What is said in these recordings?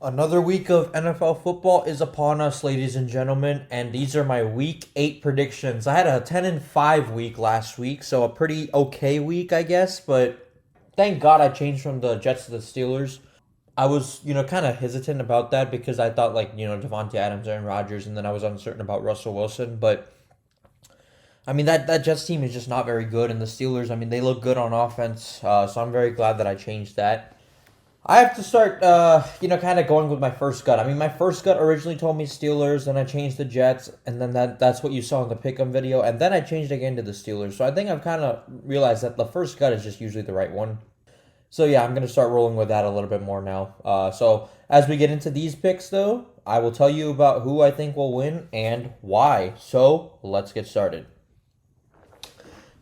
Another week of NFL football is upon us, ladies and gentlemen, and these are my week 8 predictions. I had a 10-5 week last week, so a pretty okay week, I guess, but thank God I changed from the Jets to the Steelers. I was, kind of hesitant about that because I thought, like, Devontae Adams, Aaron Rodgers, and then I was uncertain about Russell Wilson, but I mean, that Jets team is just not very good, and the Steelers, I mean, they look good on offense, so I'm very glad that I changed that. I have to start, kind of going with my first gut. I mean, my first gut originally told me Steelers, then I changed the Jets, and then that's what you saw in the pick'em video, and then I changed again to the Steelers. So I think I've kind of realized that the first gut is just usually the right one. So yeah, I'm gonna start rolling with that a little bit more now. So as we get into these picks, though, I will tell you about who I think will win and why. So let's get started.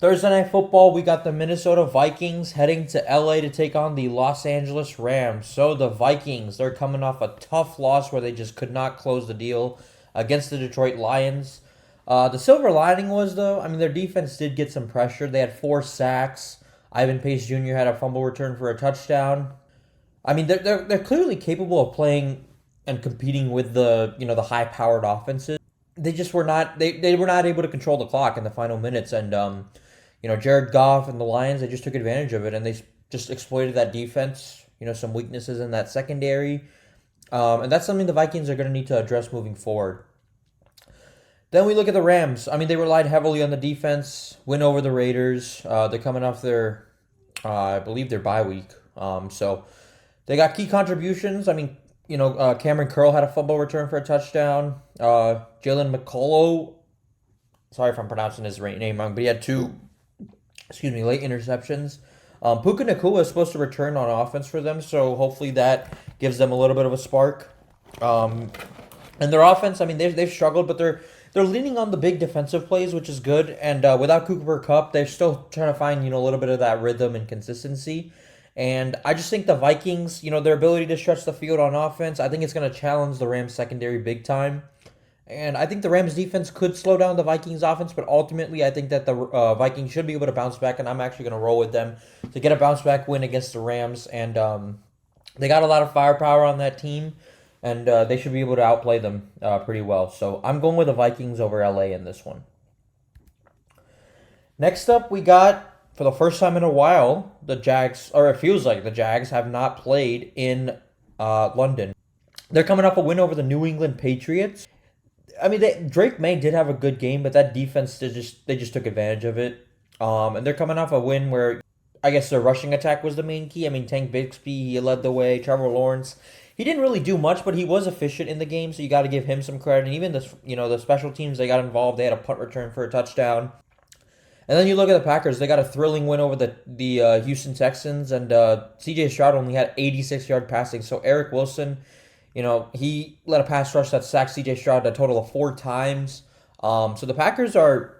Thursday Night Football, we got the Minnesota Vikings heading to LA to take on the Los Angeles Rams. So the Vikings, they're coming off a tough loss where they just could not close the deal against the Detroit Lions. The silver lining was, though, I mean, their defense did get some pressure. They had 4 sacks. Ivan Pace Jr. had a fumble return for a touchdown. I mean, they're clearly capable of playing and competing with the high-powered offenses. They just were not they were not able to control the clock in the final minutes, and Jared Goff and the Lions, they just took advantage of it, and they just exploited that defense, some weaknesses in that secondary. And that's something the Vikings are going to need to address moving forward. Then we look at the Rams. I mean, they relied heavily on the defense, win over the Raiders. They're coming off I believe, their bye week. So they got key contributions. I mean, Cameron Curl had a fumble return for a touchdown. Jalen McCullough, sorry if I'm pronouncing his name wrong, but he had two late interceptions. Puka Nacua is supposed to return on offense for them, so hopefully that gives them a little bit of a spark. And their offense, I mean, they've struggled, but they're leaning on the big defensive plays, which is good. And without Cooper Kupp, they're still trying to find a little bit of that rhythm and consistency. And I just think the Vikings, their ability to stretch the field on offense, I think it's going to challenge the Rams secondary big time. And I think the Rams defense could slow down the Vikings offense, but ultimately I think that the Vikings should be able to bounce back, and I'm actually going to roll with them to get a bounce back win against the Rams. And they got a lot of firepower on that team, and they should be able to outplay them pretty well. So I'm going with the Vikings over LA in this one. Next up, we got, for the first time in a while, the Jags, or it feels like the Jags have not played in London. They're coming off a win over the New England Patriots. I mean, Drake May did have a good game, but that defense they just took advantage of it. And they're coming off a win where I guess their rushing attack was the main key. I mean, Tank Bixby, he led the way. Trevor Lawrence, he didn't really do much, but he was efficient in the game, so you got to give him some credit. And even the special teams, they got involved. They had a punt return for a touchdown. And then you look at the Packers; they got a thrilling win over the Houston Texans, and C.J. Stroud only had 86-yard passing. So Eric Wilson, he led a pass rush that sacked C.J. Stroud a total of 4 times. So the Packers are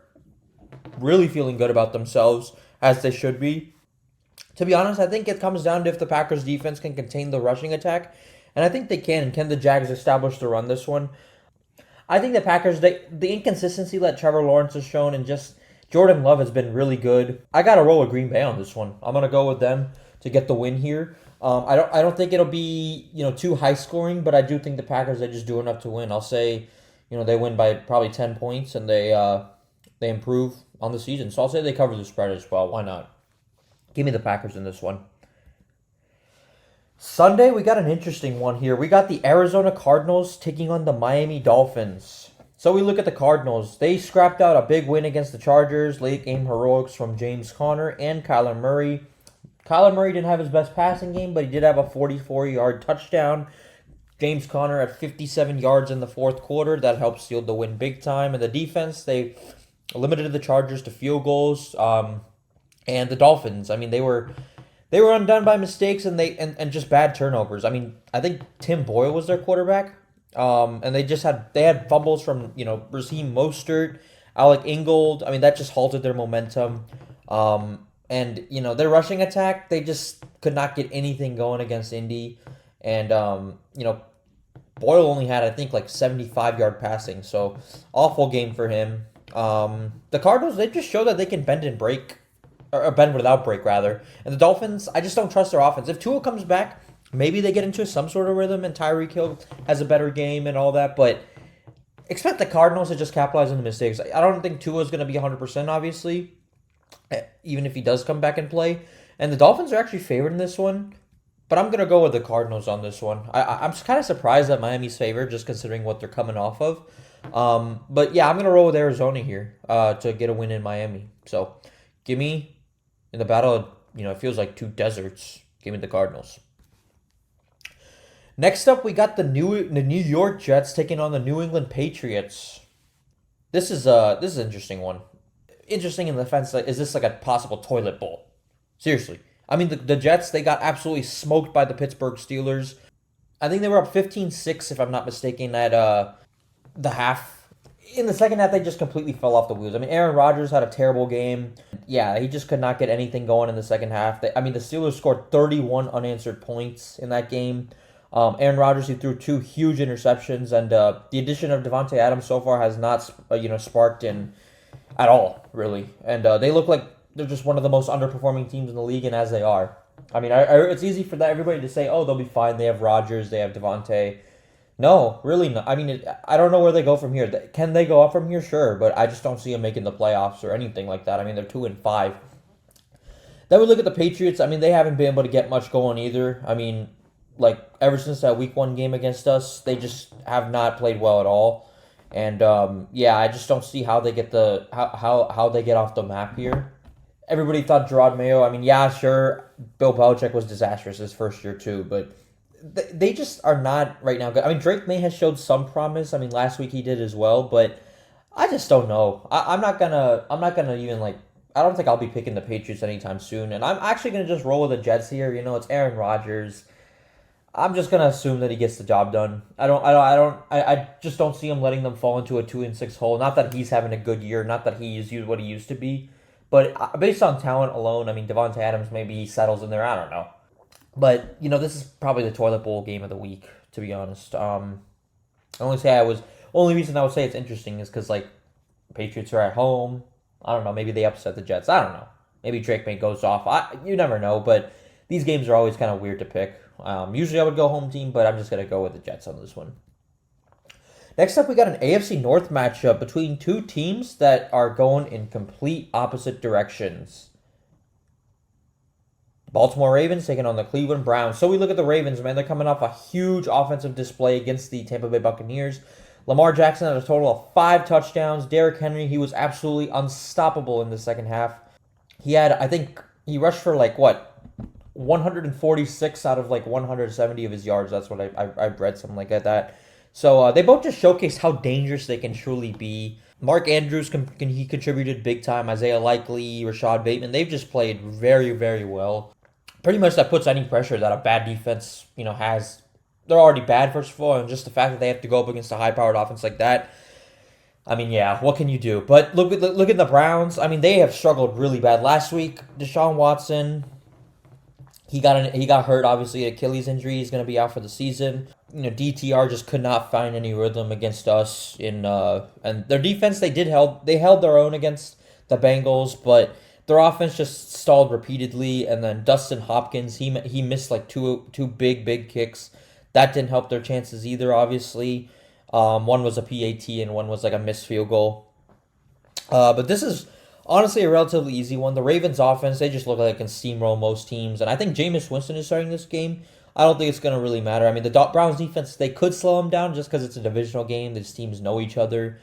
really feeling good about themselves, as they should be. To be honest, I think it comes down to if the Packers defense can contain the rushing attack, and I think they can. And can the Jags establish the run this one? I think the Packers, the inconsistency that Trevor Lawrence has shown, and just Jordan Love has been really good. I got to roll with Green Bay on this one. I'm gonna go with them to get the win here. I don't think it'll be too high scoring, but I do think the Packers, they just do enough to win. I'll say they win by probably 10 points, and they improve on the season. So I'll say they cover the spread as well. Why not? Give me the Packers in this one. Sunday, we got an interesting one here. We got the Arizona Cardinals taking on the Miami Dolphins. So we look at the Cardinals. They scrapped out a big win against the Chargers. Late game heroics from James Conner and Kyler Murray. Kyler Murray didn't have his best passing game, but he did have a 44-yard touchdown. James Conner at 57 yards in the fourth quarter. That helped seal the win big time. And the defense, they limited the Chargers to field goals. And the Dolphins, I mean, they were undone by mistakes and just bad turnovers. I mean, I think Tim Boyle was their quarterback. And they had fumbles from, Raheem Mostert, Alec Ingold. I mean, that just halted their momentum. And, their rushing attack, they just could not get anything going against Indy. And, Boyle only had, I think, like 75-yard passing. So, awful game for him. The Cardinals, they just show that they can bend and break, or bend without break, rather. And the Dolphins, I just don't trust their offense. If Tua comes back, Maybe they get into some sort of rhythm and Tyreek Hill has a better game and all that, but expect the Cardinals to just capitalize on the mistakes. I don't think Tua is going to be 100%, obviously, even if he does come back and play. And the Dolphins are actually favored in this one, but I'm going to go with the Cardinals on this one. I'm kind of surprised that Miami's favored, just considering what they're coming off of. But yeah, I'm going to roll with Arizona here to get a win in Miami. So give me, in the battle, it feels like two deserts. Give me the Cardinals. Next up, we got the New York Jets taking on the New England Patriots. This is an interesting one. Interesting in the sense that is this like a possible toilet bowl? Seriously. I mean, the Jets, they got absolutely smoked by the Pittsburgh Steelers. I think they were up 15-6, if I'm not mistaken, at the half. In the second half, they just completely fell off the wheels. I mean, Aaron Rodgers had a terrible game. Yeah, he just could not get anything going in the second half. The Steelers scored 31 unanswered points in that game. Aaron Rodgers, he threw two huge interceptions, and the addition of Devontae Adams so far has not, sparked in at all, really. And they look like they're just one of the most underperforming teams in the league, and as they are. I mean, it's easy for everybody to say, oh, they'll be fine. They have Rodgers, they have Devontae. No, really not. I mean, I don't know where they go from here. Can they go up from here? Sure, but I just don't see them making the playoffs or anything like that. I mean, they're 2-5. Then we look at the Patriots. I mean, they haven't been able to get much going either. I mean, like ever since that Week 1 game against us, they just have not played well at all. And yeah, I just don't see how they get how they get off the map here. Everybody thought Gerard Mayo. I mean, yeah, sure, Bill Belichick was disastrous his first year too, but they just are not right now good. I mean, Drake May has showed some promise. I mean, last week he did as well, but I just don't know. I'm not gonna even like. I don't think I'll be picking the Patriots anytime soon, and I'm actually gonna just roll with the Jets here. It's Aaron Rodgers. I'm just gonna assume that he gets the job done. I just don't see him letting them fall into a 2-6 hole. Not that he's having a good year, not that he is what he used to be, but based on talent alone, I mean, Devontae Adams, maybe he settles in there. I don't know. But, this is probably the toilet bowl game of the week, to be honest. Only reason I would say it's interesting is because, like, Patriots are at home. I don't know, maybe they upset the Jets. I don't know. Maybe Drake May goes off. You never know, but these games are always kind of weird to pick. Usually I would go home team, but I'm just going to go with the Jets on this one. Next up, we got an AFC North matchup between two teams that are going in complete opposite directions. Baltimore Ravens taking on the Cleveland Browns. So we look at the Ravens, man. They're coming off a huge offensive display against the Tampa Bay Buccaneers. Lamar Jackson had a total of 5 touchdowns. Derrick Henry, he was absolutely unstoppable in the second half. He had, I think, he rushed for 146 out of 170 of his yards. That's what I read, something like that. So they both just showcased how dangerous they can truly be. Mark Andrews, he contributed big time. Isaiah Likely, Rashad Bateman, they've just played very, very well. Pretty much that puts any pressure that a bad defense, has. They're already bad, first of all, and just the fact that they have to go up against a high-powered offense like that. I mean, yeah, what can you do? But look at the Browns. I mean, they have struggled really bad. Last week, Deshaun Watson, he got hurt, obviously, Achilles injury. He's going to be out for the season. DTR just could not find any rhythm against us and their defense, they held their own against the Bengals, but their offense just stalled repeatedly. And then Dustin Hopkins, he missed two big kicks. That didn't help their chances either, obviously. One was a PAT and one was a missed field goal. But this is honestly a relatively easy one. The Ravens offense, they just look like they can steamroll most teams. And I think Jameis Winston is starting this game. I don't think it's going to really matter. I mean, the Browns defense, they could slow them down just because it's a divisional game. These teams know each other.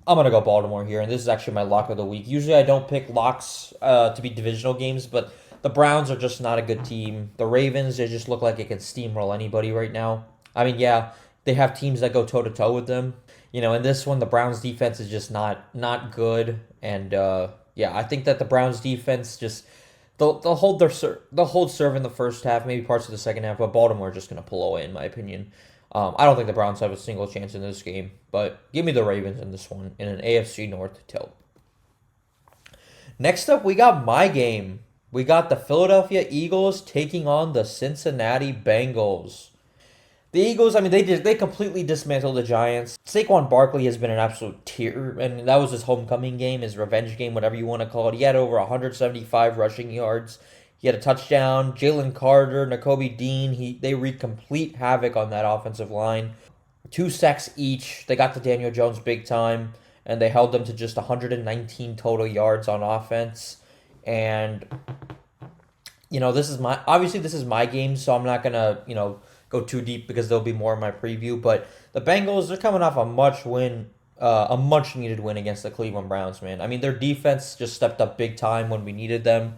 I'm going to go Baltimore here, and this is actually my lock of the week. Usually I don't pick locks to be divisional games, but the Browns are just not a good team. The Ravens, they just look like it can steamroll anybody right now. I mean, yeah, they have teams that go toe-to-toe with them. In this one, the Browns defense is just not good. And, yeah, I think that the Browns defense just... They'll hold serve in the first half, maybe parts of the second half, but Baltimore is just going to pull away, in my opinion. I don't think the Browns have a single chance in this game, but give me the Ravens in this one in an AFC North tilt. Next up, we got my game. We got the Philadelphia Eagles taking on the Cincinnati Bengals. The Eagles, I mean, they completely dismantled the Giants. Saquon Barkley has been an absolute tier, and that was his homecoming game, his revenge game, whatever you want to call it. He had over 175 rushing yards. He had a touchdown. Jalen Carter, Nakobe Dean, they wreaked complete havoc on that offensive line. 2 sacks each. They got to Daniel Jones big time, and they held them to just 119 total yards on offense. And this is my game, so I'm not gonna go too deep because there'll be more in my preview. But the Bengals, they're coming off a much needed win against the Cleveland Browns, man. I mean, their defense just stepped up big time when we needed them.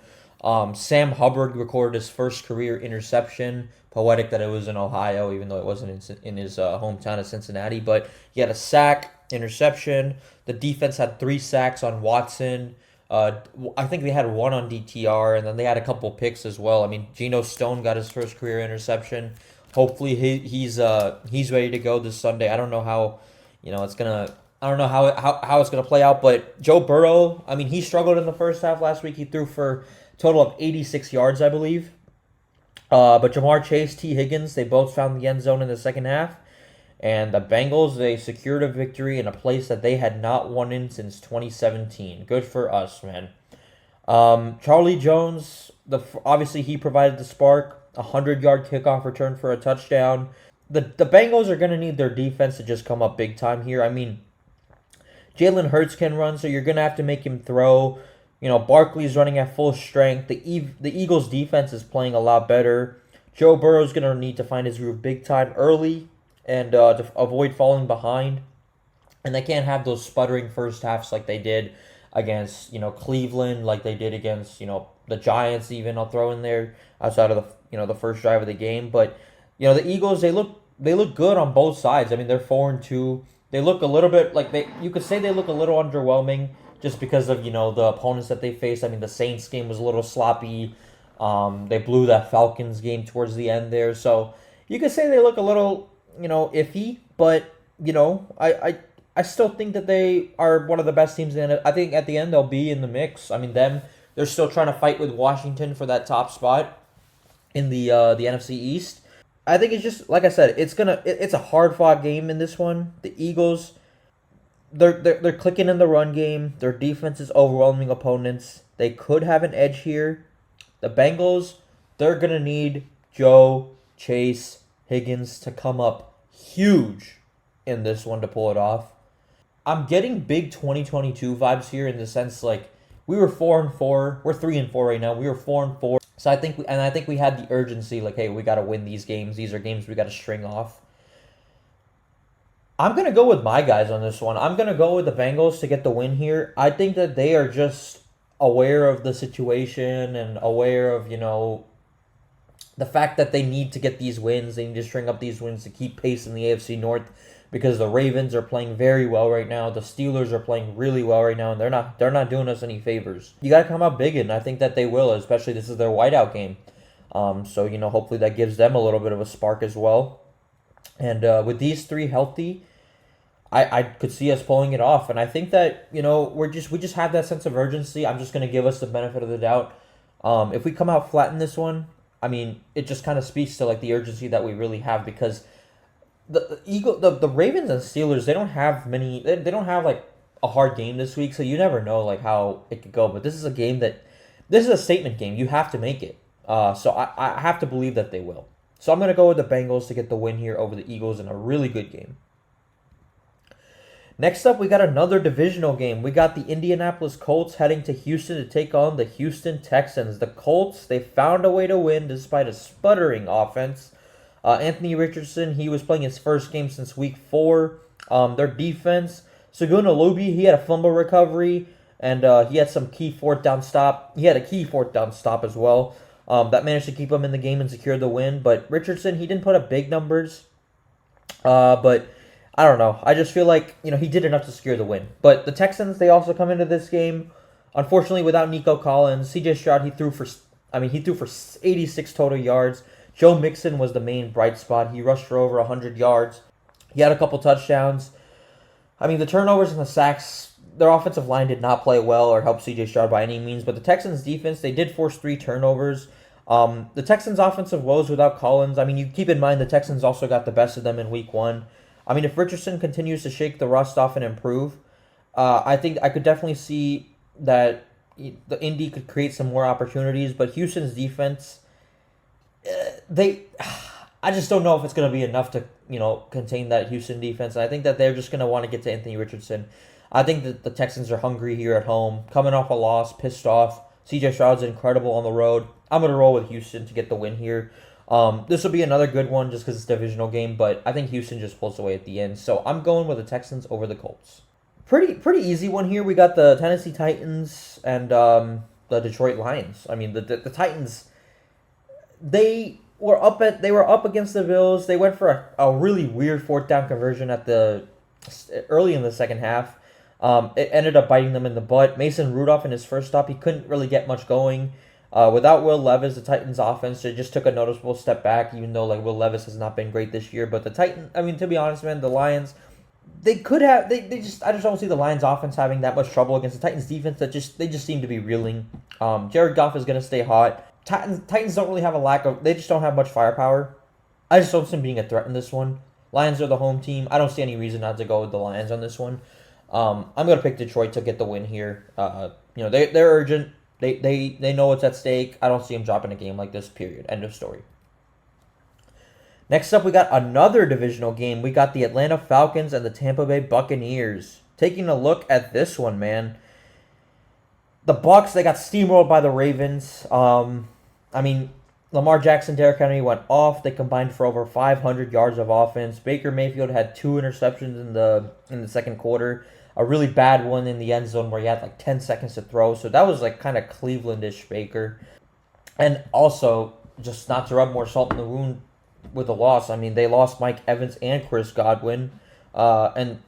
Sam Hubbard recorded his first career interception. Poetic that it was in Ohio, even though it wasn't in his hometown of Cincinnati. But he had a sack, interception. The defense had 3 sacks on Watson. I think they had 1 on DTR, and then they had a couple picks as well. I mean, Geno Stone got his first career interception. Hopefully, he's ready to go this Sunday. I don't know how, it's gonna. I don't know how it's gonna play out. But Joe Burrow, I mean, he struggled in the first half last week. He threw for a total of 86 yards, I believe. But Jamar Chase, T. Higgins, they both found the end zone in the second half. And the Bengals, they secured a victory in a place that they had not won in since 2017. Good for us, man. Charlie Jones, obviously he provided the spark. 100-yard kickoff return for a touchdown. The Bengals are going to need their defense to just come up big time here. I mean, Jalen Hurts can run, so you're going to have to make him throw. Barkley's running at full strength. The Eagles' defense is playing a lot better. Joe Burrow's going to need to find his groove big time early and to avoid falling behind. And they can't have those sputtering first halves like they did against, Cleveland, like they did against, the Giants even, I'll throw in there, outside of the first drive of the game. But, the Eagles, they look good on both sides. I mean, they're 4-2. They look a little bit like you could say they look a little underwhelming just because of, the opponents that they faced. I mean, the Saints game was a little sloppy. They blew that Falcons game towards the end there. So you could say they look a little, iffy, but, I still think that they are one of the best teams in it. I think at the end they'll be in the mix. I mean, they're still trying to fight with Washington for that top spot in the NFC East. I think it's just, like I said, it's a hard-fought game in this one. The Eagles, they're clicking in the run game. Their defense is overwhelming opponents. They could have an edge here. The Bengals, they're going to need Joe, Chase, Higgins to come up huge in this one to pull it off. I'm getting big 2022 vibes here in the sense like we were 4-4. We're 3-4 right now. We were 4-4. So I think we had the urgency like, hey, we got to win these games. These are games we got to string off. I'm going to go with my guys on this one. I'm going to go with the Bengals to get the win here. I think that they are just aware of the situation and aware of, the fact that they need to get these wins. They need to string up these wins to keep pace in the AFC North because the Ravens are playing very well right now. The Steelers are playing really well right now, and they're not doing us any favors. You got to come out big, and I think that they will, especially this is their whiteout game. So, hopefully that gives them a little bit of a spark as well. And with these 3 healthy, I could see us pulling it off. And I think that, we just have that sense of urgency. I'm just going to give us the benefit of the doubt. If we come out flat in this one, I mean, it just kind of speaks to like the urgency that we really have because the Ravens and Steelers, they don't have like a hard game this week, so you never know like how it could go. But this is a statement game. You have to make it. So I have to believe that they will. So I'm gonna go with the Bengals to get the win here over the Eagles in a really good game. Next up, we got another divisional game. We got the Indianapolis Colts heading to Houston to take on the Houston Texans. The Colts, they found a way to win despite a sputtering offense. Anthony Richardson, he was playing his first game since week 4. Their defense, Saguna Luby, he had a fumble recovery, and he had some key fourth down stop. He had a key fourth down stop as well. That managed to keep him in the game and secure the win. But Richardson, he didn't put up big numbers. But I don't know. I just feel like, he did enough to secure the win. But the Texans, they also come into this game, unfortunately, without Nico Collins. CJ Stroud, he threw for 86 total yards. Joe Mixon was the main bright spot. He rushed for over 100 yards. He had a couple touchdowns. I mean, the turnovers and the sacks, their offensive line did not play well or help CJ Stroud by any means. But the Texans' defense, they did force 3 turnovers. The Texans' offensive woes without Collins. I mean, you keep in mind the Texans also got the best of them in week 1. I mean, if Richardson continues to shake the rust off and improve, I think I could definitely see that the Indy could create some more opportunities, but Houston's defense, they, I just don't know if it's going to be enough to contain that Houston defense. And I think that they're just going to want to get to Anthony Richardson. I think that the Texans are hungry here at home, coming off a loss, pissed off. C.J. Stroud's incredible on the road. I'm going to roll with Houston to get the win here. This will be another good one just because it's a divisional game, but I think Houston just pulls away at the end. So I'm going with the Texans over the Colts. Pretty easy one here. We got the Tennessee Titans and the Detroit Lions. I mean, the Titans, they were up against the Bills. They went for a really weird fourth down conversion early in the second half. It ended up biting them in the butt. Mason Rudolph in his first stop, he couldn't really get much going. Without Will Levis, the Titans offense just took a noticeable step back, even though Will Levis has not been great this year. But the Titans, I mean, to be honest, man, the Lions, they could have I just don't see the Lions offense having that much trouble against the Titans defense they just seem to be reeling. Jared Goff is going to stay hot. Titans don't really have they just don't have much firepower. I just don't see them being a threat in this one. Lions are the home team. I don't see any reason not to go with the Lions on this one. I'm going to pick Detroit to get the win here. They're urgent. They know what's at stake. I don't see them dropping a game like this, period. End of story. Next up, we got another divisional game. We got the Atlanta Falcons and the Tampa Bay Buccaneers. Taking a look at this one, man. The Bucs, they got steamrolled by the Ravens. I mean, Lamar Jackson, Derrick Henry went off. They combined for over 500 yards of offense. Baker Mayfield had 2 interceptions in the second quarter. A really bad one in the end zone where he had like 10 seconds to throw. So that was like kind of Cleveland-ish Baker. And also, just not to rub more salt in the wound with the loss. I mean, they lost Mike Evans and Chris Godwin. And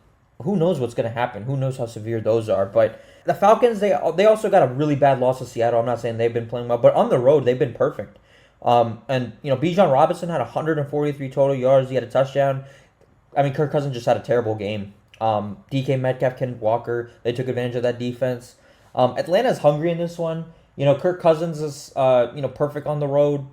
who knows what's going to happen? Who knows how severe those are? But the Falcons, they also got a really bad loss to Seattle. I'm not saying they've been playing well, but on the road, they've been perfect. And Bijan Robinson had 143 total yards. He had a touchdown. I mean, Kirk Cousins just had a terrible game. DK Metcalf, Kenneth Walker, they took advantage of that defense. Atlanta's hungry in this one. Kirk Cousins is perfect on the road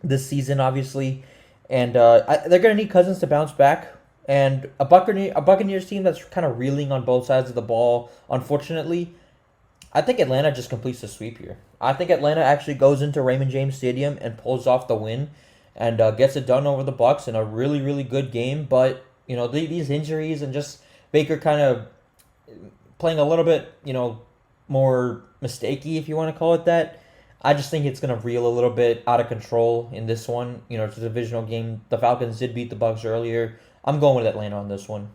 this season, obviously, and they're gonna need Cousins to bounce back. And a Buccaneers team that's kind of reeling on both sides of the ball. Unfortunately, I think Atlanta just completes the sweep here. I think Atlanta actually goes into Raymond James Stadium and pulls off the win, and gets it done over the Bucs in a really, really good game. But these injuries and just Baker kind of playing a little bit, more mistakey, if you want to call it that. I just think it's going to reel a little bit out of control in this one. It's a divisional game. The Falcons did beat the Bucs earlier. I'm going with Atlanta on this one.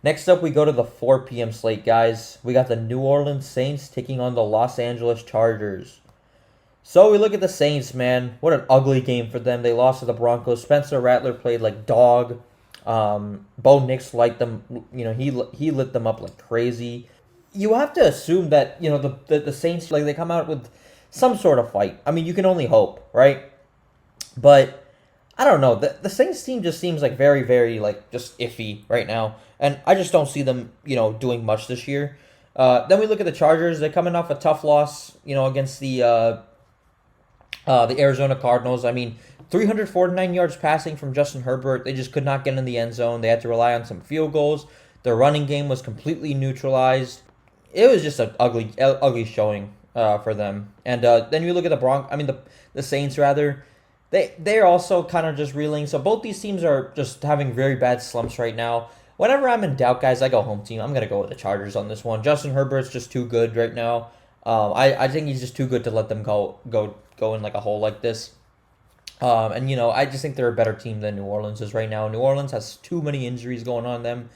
Next up, we go to the 4 p.m. slate, guys. We got the New Orleans Saints taking on the Los Angeles Chargers. So we look at the Saints, man. What an ugly game for them. They lost to the Broncos. Spencer Rattler played like dog. Bo Nix liked them. He lit them up like crazy. You have to assume that the Saints, like, they come out with some sort of fight. I mean, you can only hope, right? But I don't know. The Saints team just seems like very, very like just iffy right now, and I just don't see them doing much this year. Then we look at the Chargers. They're coming off a tough loss, against the Arizona Cardinals. I mean, 349 yards passing from Justin Herbert. They just could not get in the end zone. They had to rely on some field goals. Their running game was completely neutralized. It was just an ugly showing for them. And then you look at the Saints rather. They're also kind of just reeling. So both these teams are just having very bad slumps right now. Whenever I'm in doubt, guys, I go home team. I'm going to go with the Chargers on this one. Justin Herbert's just too good right now. I think he's just too good to let them go in like a hole like this. I just think they're a better team than New Orleans is right now. New Orleans has too many injuries going on them.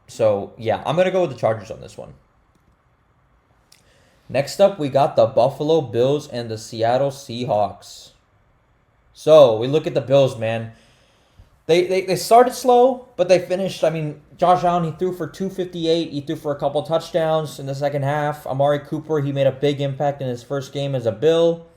So, yeah, I'm going to go with the Chargers on this one. Next up, we got the Buffalo Bills and the Seattle Seahawks. So, we look at the Bills, man. They started slow, but they finished. I mean, Josh Allen, he threw for 258. He threw for a couple touchdowns in the second half. Amari Cooper, he made a big impact in his first game as a Bill.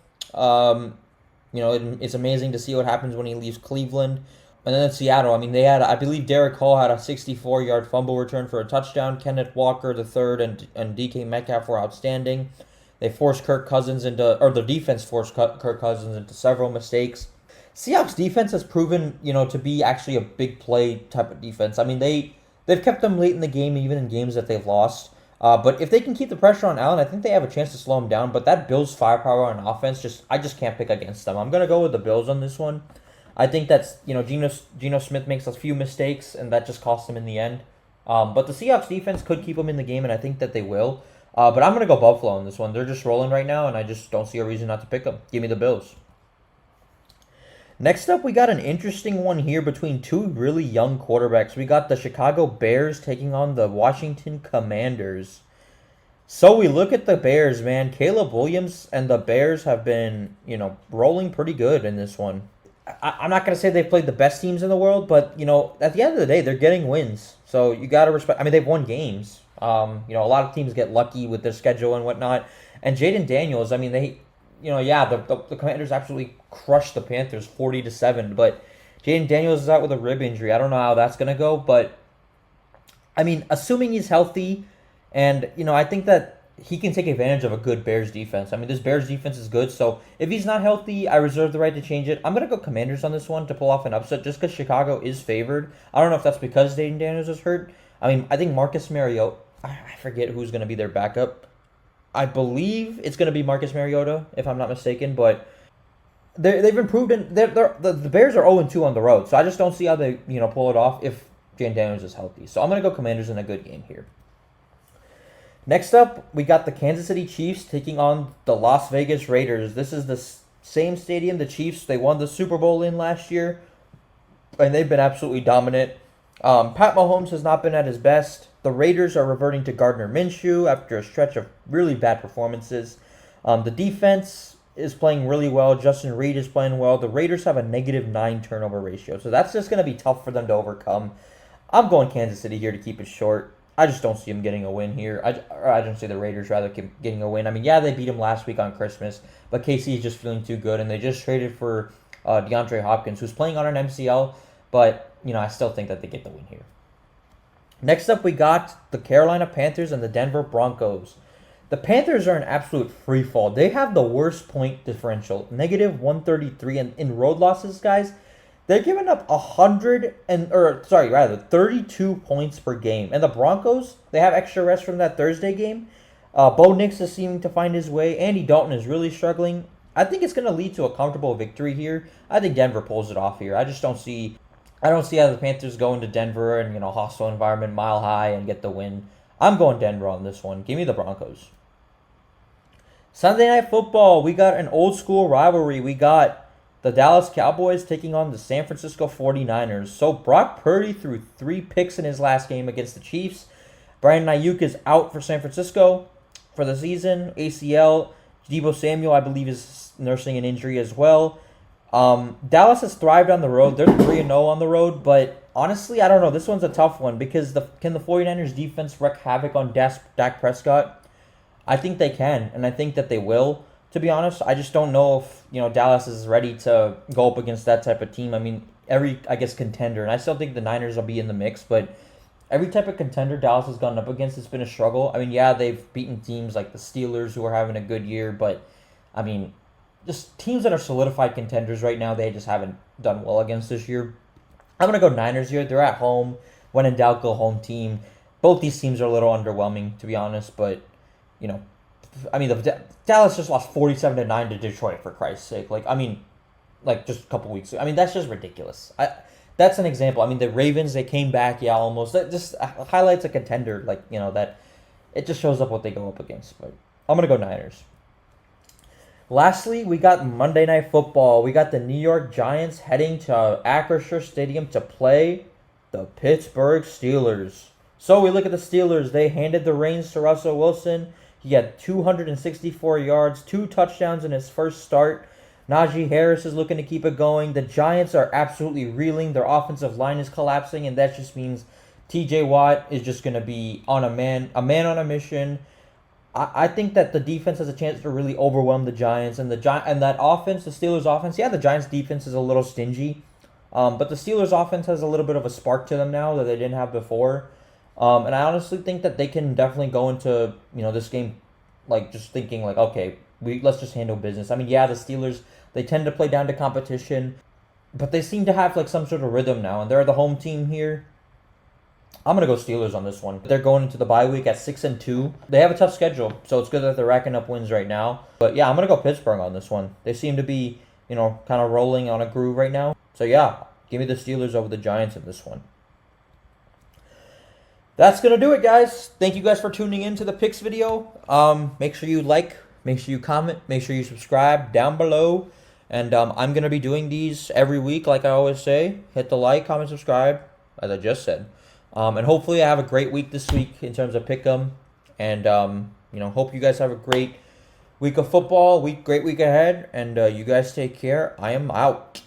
It's amazing to see what happens when he leaves Cleveland. And then in Seattle, I mean, they had, I believe Derek Hall had a 64-yard fumble return for a touchdown. Kenneth Walker, the third, and DK Metcalf were outstanding. They forced the defense forced Kirk Cousins into several mistakes. Seahawks defense has proven, to be actually a big play type of defense. I mean, they've kept them late in the game, even in games that they've lost. But if they can keep the pressure on Allen, I think they have a chance to slow him down. But that Bills firepower on offense, I just can't pick against them. I'm gonna go with the Bills on this one. I think that's Geno Smith makes a few mistakes, and that just costs him in the end. But the Seahawks defense could keep them in the game, and I think that they will. But I'm gonna go Buffalo on this one. They're just rolling right now, and I just don't see a reason not to pick them. Give me the Bills. Next up, we got an interesting one here between two really young quarterbacks. We got the Chicago Bears taking on the Washington Commanders. So we look at the Bears, man. Caleb Williams and the Bears have been, rolling pretty good in this one. I'm not going to say they've played the best teams in the world, but, at the end of the day, they're getting wins. So you got to respect. I mean, they've won games. A lot of teams get lucky with their schedule and whatnot. And Jaden Daniels, I mean, the Commanders absolutely crushed the Panthers 40-7, but Jaden Daniels is out with a rib injury. I don't know how that's going to go, but, I mean, assuming he's healthy, and, I think that he can take advantage of a good Bears defense. I mean, this Bears defense is good, so if he's not healthy, I reserve the right to change it. I'm going to go Commanders on this one to pull off an upset just because Chicago is favored. I don't know if that's because Jaden Daniels is hurt. I mean, I think Marcus Mariota, I forget who's going to be their backup. I believe it's going to be Marcus Mariota, if I'm not mistaken, but they've improved. The Bears are 0-2 on the road, so I just don't see how they pull it off if Jaden Daniels is healthy. So I'm going to go Commanders in a good game here. Next up, we got the Kansas City Chiefs taking on the Las Vegas Raiders. This is the same stadium the Chiefs, they won the Super Bowl in last year, and they've been absolutely dominant. Pat Mahomes has not been at his best. The Raiders are reverting to Gardner Minshew after a stretch of really bad performances. The defense is playing really well. Justin Reed is playing well. The Raiders have a -9 turnover ratio, so that's just going to be tough for them to overcome. I'm going Kansas City here to keep it short. I just don't see them getting a win here. I don't see the Raiders rather getting a win. I mean, yeah, they beat them last week on Christmas, but KC is just feeling too good, and they just traded for DeAndre Hopkins, who's playing on an MCL, but, I still think that they get the win here. Next up, we got the Carolina Panthers and the Denver Broncos. The Panthers are an absolute free fall. They have the worst point differential, -133, and in road losses, guys. They're giving up 32 points per game. And the Broncos, they have extra rest from that Thursday game. Bo Nix is seeming to find his way. Andy Dalton is really struggling. I think it's going to lead to a comfortable victory here. I think Denver pulls it off here. I don't see how the Panthers go into Denver and, hostile environment, mile high, and get the win. I'm going Denver on this one. Give me the Broncos. Sunday Night Football, we got an old school rivalry. We got the Dallas Cowboys taking on the San Francisco 49ers. So Brock Purdy threw 3 picks in his last game against the Chiefs. Brandon Ayuk is out for San Francisco for the season. ACL. Deebo Samuel, I believe, is nursing an injury as well. Dallas has thrived on the road. They're 3-0 on the road, but honestly, I don't know. This one's a tough one because can the 49ers defense wreak havoc on Dak Prescott? I think they can, and I think that they will. To be honest, I just don't know if Dallas is ready to go up against that type of team. I mean, every contender, and I still think the Niners will be in the mix, but every type of contender Dallas has gone up against, it's been a struggle. I mean, yeah, they've beaten teams like the Steelers who are having a good year, but I mean, just teams that are solidified contenders right now, they just haven't done well against this year. I'm gonna go Niners here. They're at home. When in doubt, go home team. Both these teams are a little underwhelming, to be honest, but I mean, Dallas just lost 47-9 to Detroit, for Christ's sake. Just a couple weeks ago. I mean, that's just ridiculous. That's an example. I mean, the Ravens, they came back, almost. That just highlights a contender, that it just shows up what they go up against. But I'm going to go Niners. Lastly, we got Monday Night Football. We got the New York Giants heading to Acrisure Stadium to play the Pittsburgh Steelers. So we look at the Steelers. They handed the reins to Russell Wilson. He had 264 yards, 2 touchdowns in his first start. Najee Harris is looking to keep it going. The Giants are absolutely reeling. Their offensive line is collapsing, and that just means TJ Watt is just going to be on a man on a mission. I think that the defense has a chance to really overwhelm the Giants, and that offense, the Steelers' offense. Yeah, the Giants' defense is a little stingy, but the Steelers' offense has a little bit of a spark to them now that they didn't have before. And I honestly think that they can definitely go into this game just thinking okay, let's just handle business. I mean, yeah, the Steelers, they tend to play down to competition, but they seem to have some sort of rhythm now, and they're the home team here. I'm going to go Steelers on this one. They're going into the bye week at 6-2. They have a tough schedule, so it's good that they're racking up wins right now. But yeah, I'm going to go Pittsburgh on this one. They seem to be, kind of rolling on a groove right now. So yeah, give me the Steelers over the Giants in this one. That's going to do it, guys. Thank you guys for tuning in to the picks video. Make sure you like, make sure you comment, make sure you subscribe down below. And I'm going to be doing these every week, like I always say. Hit the like, comment, subscribe, as I just said. And hopefully I have a great week this week in terms of pick'em. And, hope you guys have a great week of football, great week ahead. And you guys take care. I am out.